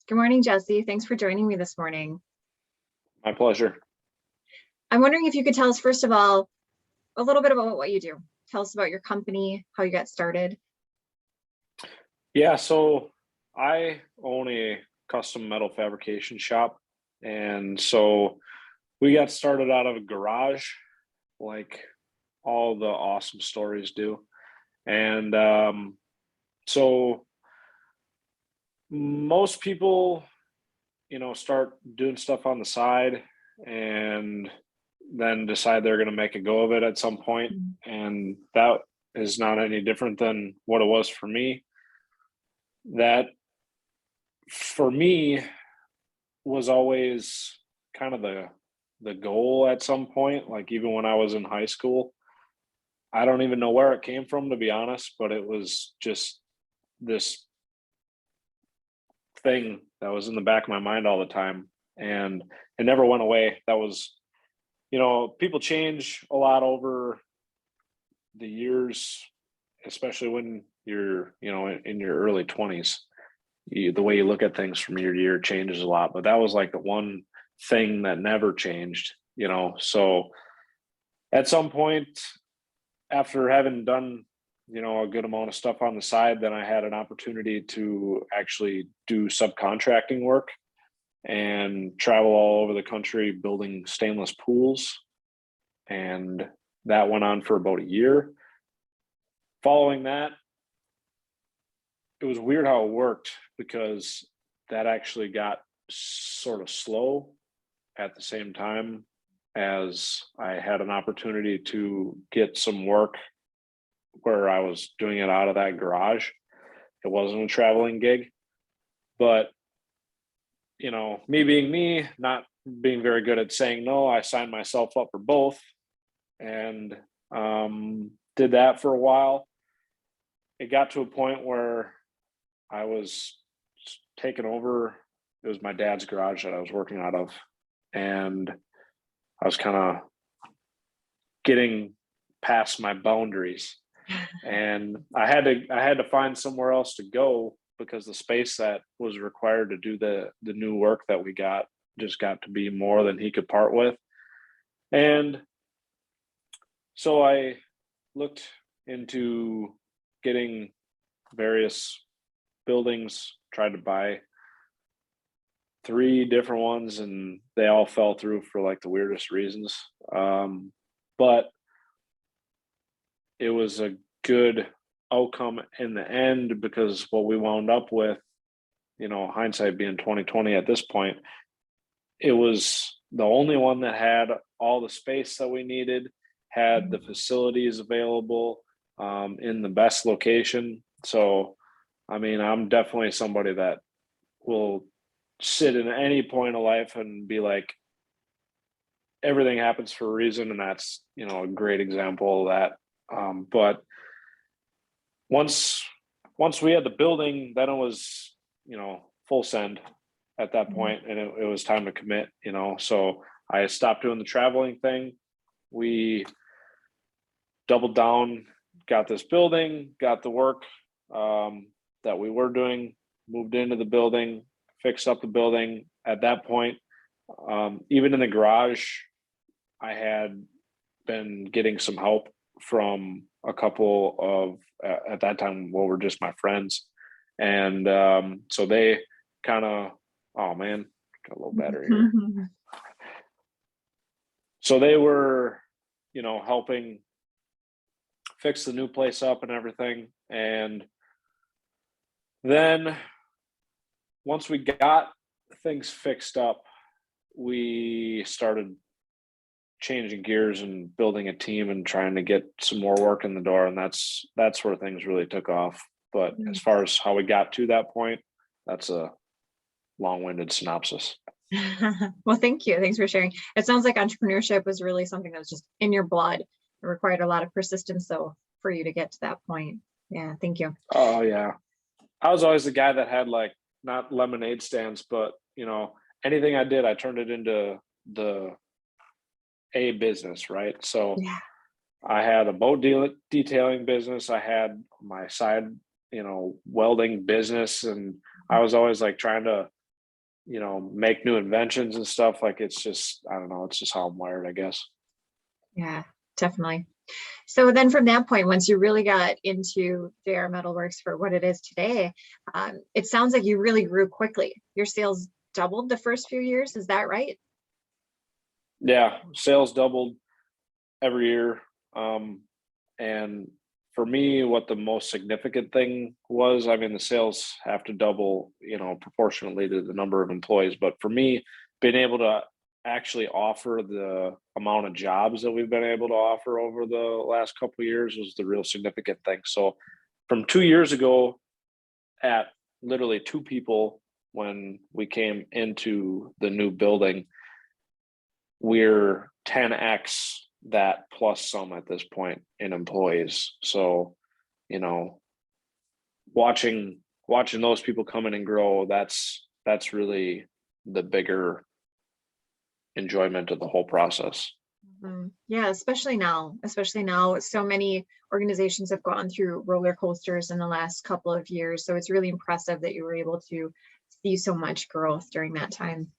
Good morning, Jesse. Thanks for joining me this morning. My pleasure. I'm wondering if you could tell us, first of all, a little bit about what you do. Tell us about your company, how you got started. Yeah, so I own a custom metal fabrication shop. And so we got started out of a garage, like all the awesome stories do. And so most people, start doing stuff on the side and then decide they're going to make a go of it at some point. And that is not any different than what it was for me. That for me was always kind of the goal at some point. Like even when I was in high school, I don't even know where it came from, to be honest, but it was just this thing that was in the back of my mind all the time, and it never went away. That was, people change a lot over the years, especially when you're, in your early 20s. The way you look at things from year to year changes a lot, but that was like the one thing that never changed. So at some point, after having done a good amount of stuff on the side, then I had an opportunity to actually do subcontracting work and travel all over the country building stainless pools. And that went on for about a year. Following that, it was weird how it worked, because that actually got sort of slow at the same time as I had an opportunity to get some work where I was doing it out of that garage. It wasn't a traveling gig, but me being me, not being very good at saying no, I signed myself up for both and did that for a while. It got to a point where I was taken over. It was my dad's garage that I was working out of, and I was kind of getting past my boundaries, and I had to find somewhere else to go, because the space that was required to do the new work that we got just got to be more than he could part with. And so I looked into getting various buildings, tried to buy 3 different ones, and they all fell through for like the weirdest reasons. But it was a good outcome in the end, because what we wound up with, hindsight being 2020 at this point, it was the only one that had all the space that we needed, had the facilities available, in the best location. So, I mean, I'm definitely somebody that will sit in any point of life and be like, everything happens for a reason. And that's, a great example of that. But once we had the building, then it was, full send at that point, and it was time to commit, so I stopped doing the traveling thing. We doubled down, got this building, got the work that we were doing, moved into the building, fixed up the building. At that point, even in the garage, I had been getting some help from a couple of, at that time, what were just my friends. And so they kind of, oh man, got a little battery here. So they were, helping fix the new place up and everything. And then once we got things fixed up, we started changing gears and building a team and trying to get some more work in the door. And that's where things really took off. But as far as how we got to that point, that's a long-winded synopsis. Well, thank you. Thanks for sharing. It sounds like entrepreneurship was really something that was just in your blood. It required a lot of persistence, though, for you to get to that point. Yeah, thank you. Oh, yeah. I was always the guy that had like, not lemonade stands, but, anything I did, I turned it into a business, right? So Yeah. I had a boat detailing business. I had my side, welding business, and I was always like trying to make new inventions and stuff. Like, it's just, I don't know, it's just how I'm wired, I guess. Yeah, definitely. So then from that point, once you really got into JR Metalworks for what it is today, it sounds like you really grew quickly. Your sales doubled the first few years. Is that right? Yeah, sales doubled every year. And for me, what the most significant thing was, I mean, the sales have to double, proportionately to the number of employees. But for me, being able to actually offer the amount of jobs that we've been able to offer over the last couple of years was the real significant thing. So from 2 years ago, at literally 2 people, when we came into the new building, we're 10x that plus some at this point in employees. So, watching those people come in and grow, that's really the bigger enjoyment of the whole process. Yeah, especially now, so many organizations have gone through roller coasters in the last couple of years. So it's really impressive that you were able to see so much growth during that time.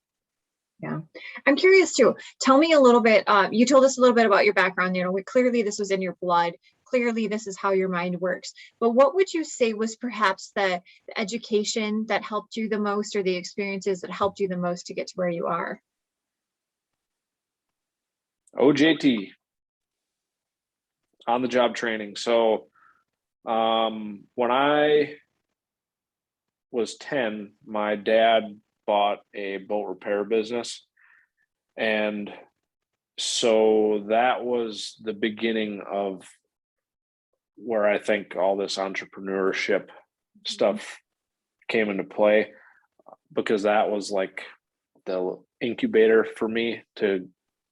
Yeah, I'm curious too. Tell me a little bit. You told us a little bit about your background. Clearly this was in your blood. Clearly this is how your mind works. But what would you say was perhaps the education that helped you the most, or the experiences that helped you the most to get to where you are? OJT, on the job training. So when I was 10, my dad bought a boat repair business. And so that was the beginning of where I think all this entrepreneurship stuff came into play, because that was like the incubator for me to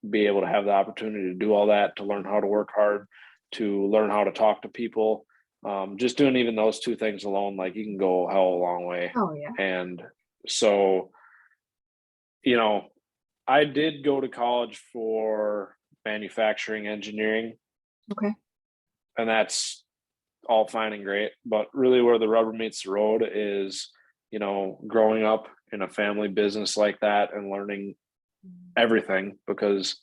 be able to have the opportunity to do all that, to learn how to work hard, to learn how to talk to people. Just doing even those 2 things alone, like, you can go a hell of a long way. Oh yeah. And so, I did go to college for manufacturing engineering. Okay. And that's all fine and great. But really, where the rubber meets the road is, growing up in a family business like that and learning everything, because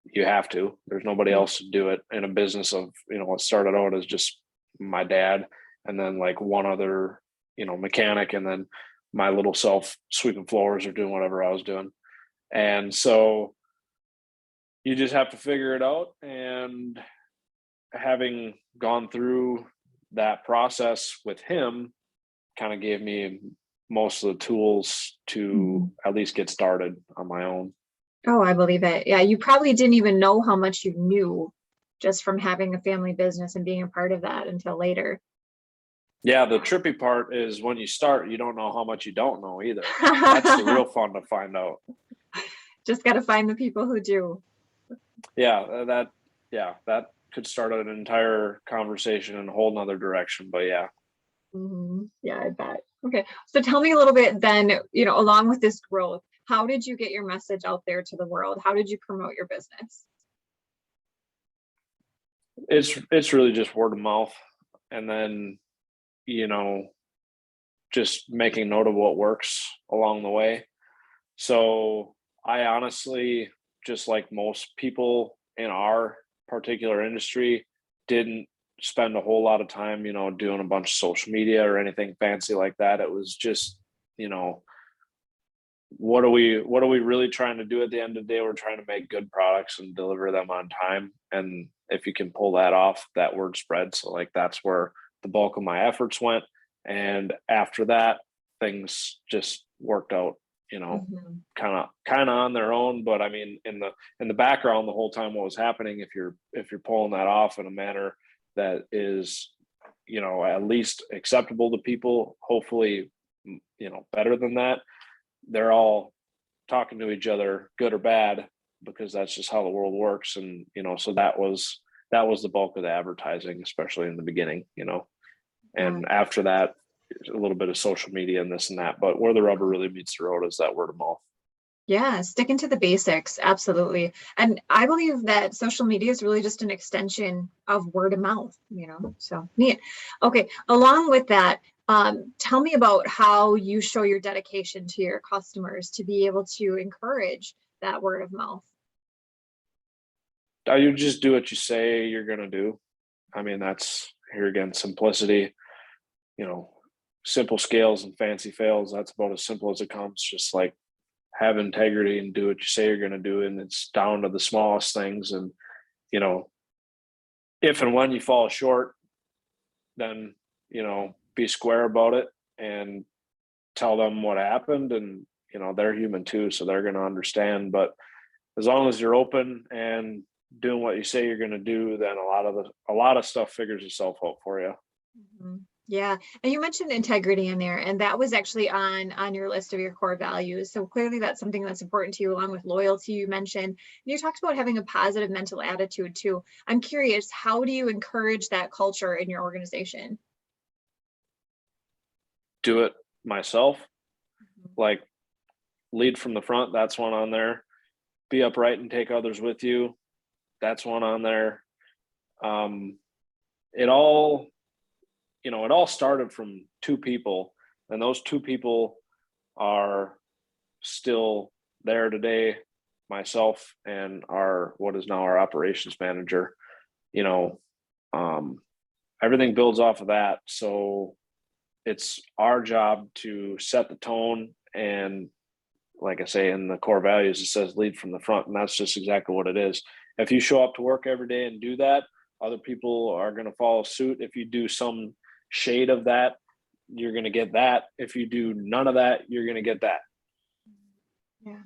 you have to. There's nobody else to do it in a business of, what started out as just my dad, and then like one other, mechanic, and then my little self sweeping floors or doing whatever I was doing. And so you just have to figure it out. And having gone through that process with him kind of gave me most of the tools to at least get started on my own. Oh, I believe it. Yeah, you probably didn't even know how much you knew just from having a family business and being a part of that until later. Yeah, the trippy part is when you start, you don't know how much you don't know either. That's the real fun to find out. Just got to find the people who do. Yeah, that could start an entire conversation in a whole nother direction, but yeah. Yeah, I bet. Okay, so tell me a little bit then, along with this growth, how did you get your message out there to the world? How did you promote your business? It's really just word of mouth, and then, just making note of what works along the way. So I honestly, just like most people in our particular industry, didn't spend a whole lot of time, doing a bunch of social media or anything fancy like that. It was just, what are we really trying to do at the end of the day? We're trying to make good products and deliver them on time. And if you can pull that off, that word spreads. So like, that's where the bulk of my efforts went. And after that, things just worked out, kind of on their own. But I mean, in the background the whole time, what was happening, if you're pulling that off in a manner that is, at least acceptable to people, hopefully, better than that, they're all talking to each other, good or bad, because that's just how the world works. And, so that was the bulk of the advertising, especially in the beginning, and after that, a little bit of social media and this and that. But where the rubber really meets the road is that word of mouth. Yeah, sticking to the basics. Absolutely. And I believe that social media is really just an extension of word of mouth, so neat. Okay. Along with that, Tell me about how you show your dedication to your customers to be able to encourage that word of mouth. You just do what you say you're going to do. I mean, that's here again, simplicity, simple scales and fancy fails. That's about as simple as it comes. Just like have integrity and do what you say you're going to do. And it's down to the smallest things. And, if and when you fall short, then, be square about it and tell them what happened. And, they're human too, so they're going to understand. But as long as you're open and doing what you say you're going to do, then a lot of stuff figures itself out for you. Mm-hmm. Yeah, and you mentioned integrity in there, and that was actually on your list of your core values. So clearly that's something that's important to you, along with loyalty you mentioned. And you talked about having a positive mental attitude too. I'm curious, how do you encourage that culture in your organization? Do it myself. Like lead from the front, that's one on there. Be upright and take others with you, that's one on there. It all started from two people, and those two people are still there today, myself and what is now our operations manager. Everything builds off of that. So it's our job to set the tone. And like I say, in the core values, it says lead from the front. And that's just exactly what it is. If you show up to work every day and do that, other people are going to follow suit. If you do some shade of that, you're going to get that. If you do none of that, you're going to get that. Yeah.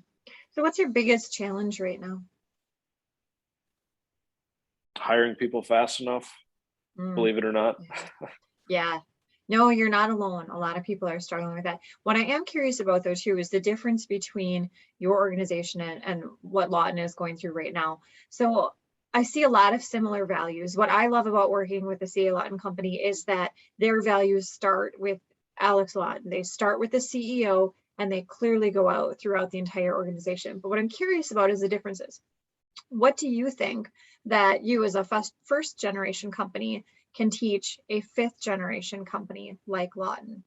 So what's your biggest challenge right now? Hiring people fast enough, believe it or not. Yeah. No, you're not alone. A lot of people are struggling with that. What I am curious about though too is the difference between your organization and what Lawton is going through right now. So I see a lot of similar values. What I love about working with the CA Lawton company is that their values start with Alex Lawton. They start with the CEO and they clearly go out throughout the entire organization. But what I'm curious about is the differences. What do you think that you as a first generation company can teach a fifth generation company like Lawton?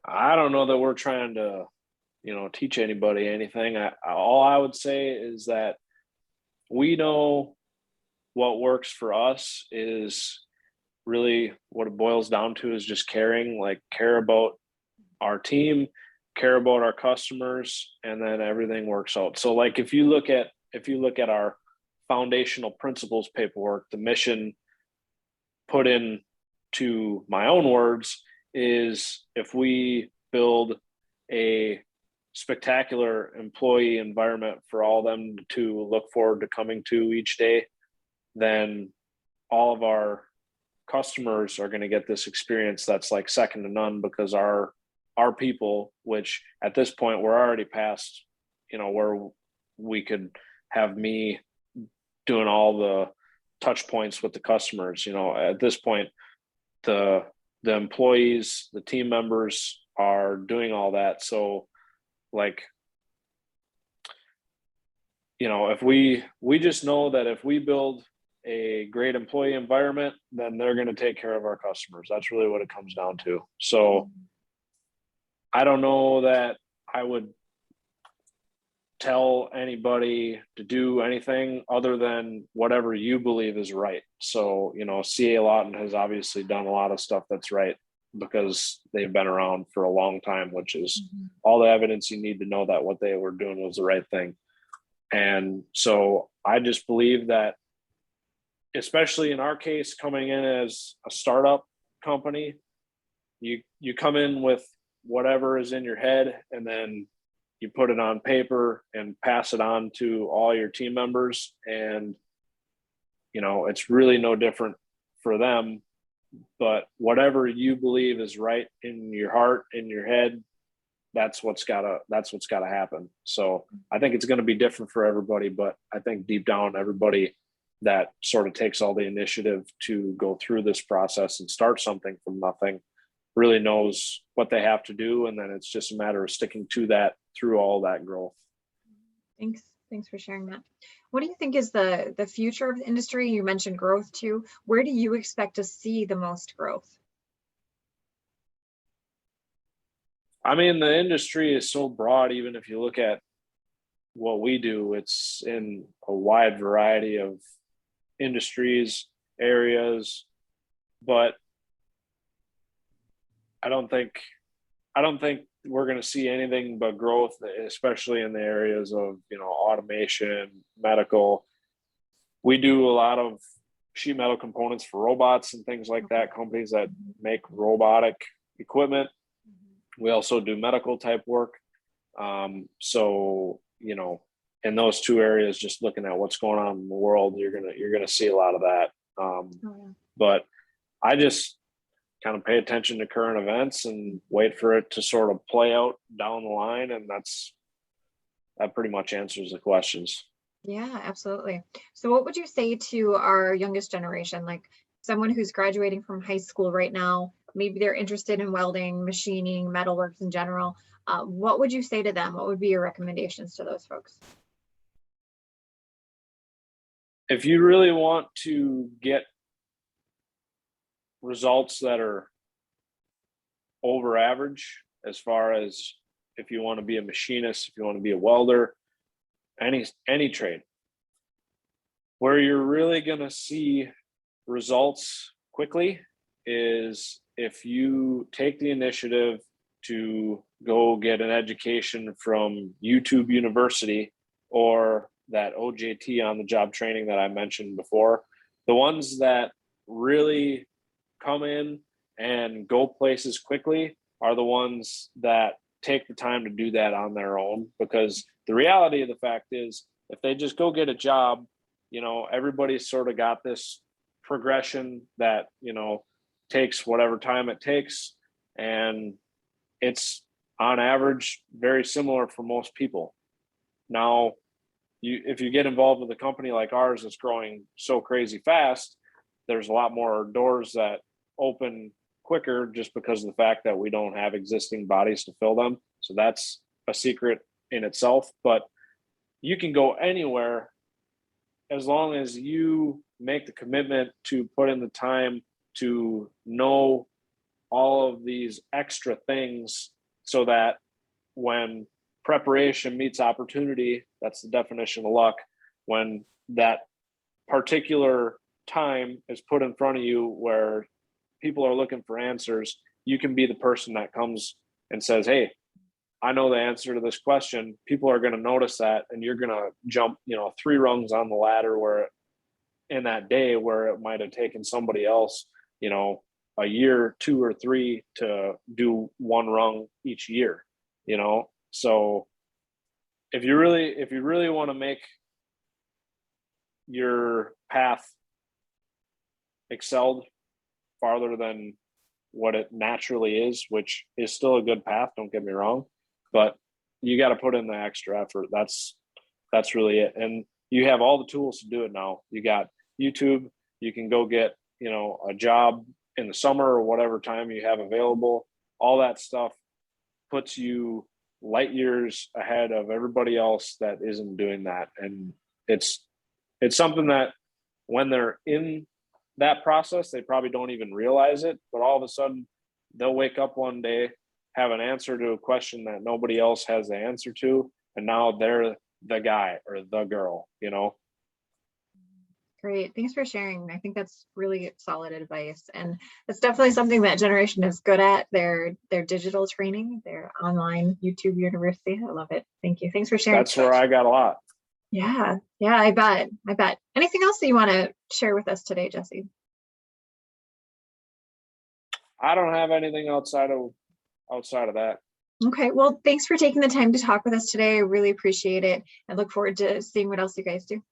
I don't know that we're trying to, teach anybody anything. All I would say is that we know what works for us is really what it boils down to is just caring, like care about our team, care about our customers, and then everything works out. So like if you look at our foundational principles paperwork, the mission put in to my own words is if we build a spectacular employee environment for all of them to look forward to coming to each day, then all of our customers are going to get this experience that's like second to none, because our people, which at this point we're already past, where we could have me doing all the touch points with the customers. At this point, the employees, the team members are doing all that. So like, if we just know that if we build a great employee environment, then they're going to take care of our customers. That's really what it comes down to. So I don't know that I would tell anybody to do anything other than whatever you believe is right. So, CA Lawton has obviously done a lot of stuff that's right because they've been around for a long time, which is all the evidence you need to know that what they were doing was the right thing. And so I just believe that, especially in our case, coming in as a startup company, you come in with whatever is in your head, and then you put it on paper and pass it on to all your team members. And, it's really no different for them, but whatever you believe is right in your heart, in your head, that's what's gotta happen. So I think it's going to be different for everybody, but I think deep down, everybody that sort of takes all the initiative to go through this process and start something from nothing really knows what they have to do. And then it's just a matter of sticking to that through all that growth. Thanks. Thanks for sharing that. What do you think is the future of the industry? You mentioned growth too. Where do you expect to see the most growth? I mean, the industry is so broad. Even if you look at what we do, it's in a wide variety of industries, areas, but I don't think we're going to see anything but growth, especially in the areas of, automation, medical. We do a lot of sheet metal components for robots and things like that, companies that make robotic equipment. We also do medical type work. So, in those two areas, just looking at what's going on in the world, you're gonna see a lot of that. But I just kind of pay attention to current events and wait for it to sort of play out down the line, and that pretty much answers the questions. Yeah, absolutely. So what would you say to our youngest generation, like someone who's graduating from high school right now? Maybe they're interested in welding, machining, metalworks in general. What would you say to them? What would be your recommendations to those folks? If you really want to get results that are over average, as far as if you want to be a machinist, if you want to be a welder, any trade, where you're really going to see results quickly is if you take the initiative to go get an education from YouTube University or that OJT, on the job training that I mentioned before. The ones that really come in and go places quickly are the ones that take the time to do that on their own, because the reality of the fact is, if they just go get a job, everybody's sort of got this progression that, takes whatever time it takes. And it's on average very similar for most people. Now, if you get involved with a company like ours that's growing so crazy fast, there's a lot more doors that open quicker just because of the fact that we don't have existing bodies to fill them. So that's a secret in itself. But you can go anywhere as long as you make the commitment to put in the time to know all of these extra things, so that when preparation meets opportunity, that's the definition of luck. When that particular time is put in front of you where people are looking for answers, you can be the person that comes and says, hey, I know the answer to this question. People are going to notice that, and you're going to jump, 3 rungs on the ladder, where in that day where it might have taken somebody else, a year, 2 or 3 to do 1 rung each year, So if you really want to make your path excelled farther than what it naturally is, which is still a good path, don't get me wrong, but you got to put in the extra effort. That's really it. And you have all the tools to do it now. You got YouTube, you can go get, a job in the summer or whatever time you have available. All that stuff puts you light years ahead of everybody else that isn't doing that. And it's something that when they're in that process, they probably don't even realize it, but all of a sudden they'll wake up one day, have an answer to a question that nobody else has the answer to, and now they're the guy or the girl. Great. Thanks for sharing. I think that's really solid advice. And it's definitely something that generation is good at, their digital training, their online YouTube University. I love it. Thank you. Thanks for sharing. That's where I got a lot. Yeah, I bet. Anything else that you want to share with us today, Jesse? I don't have anything outside of that. Okay, well, thanks for taking the time to talk with us today. I really appreciate it. I look forward to seeing what else you guys do.